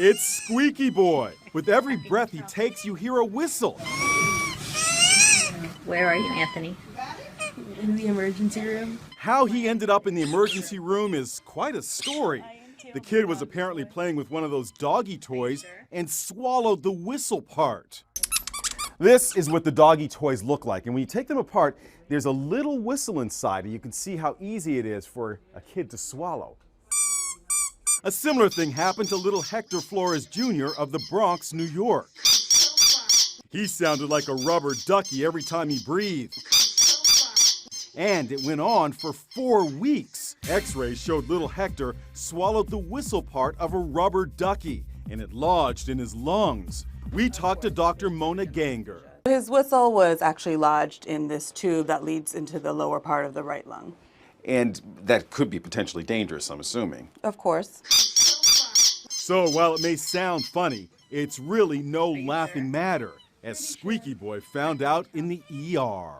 It's Squeaky Boy. With every breath he takes, you hear a whistle. Where are you, Anthony? In the emergency room. How he ended up in the emergency room is quite a story. The kid was apparently playing with one of those doggy toys and swallowed the whistle part. This is what the doggy toys look like, and when you take them apart, there's a little whistle inside, and you can see how easy it is for a kid to swallow. A similar thing happened to little Hector Flores Jr. of the Bronx, New York. He sounded like a rubber ducky every time he breathed. And it went on for 4 weeks. X-rays showed little Hector swallowed the whistle part of a rubber ducky, and it lodged in his lungs. We talked to Dr. Mona Ganger. His whistle was actually lodged in this tube that leads into the lower part of the right lung. And that could be potentially dangerous, I'm assuming. Of course. So while it may sound funny, it's really no laughing matter, as Squeaky Boy found out in the ER.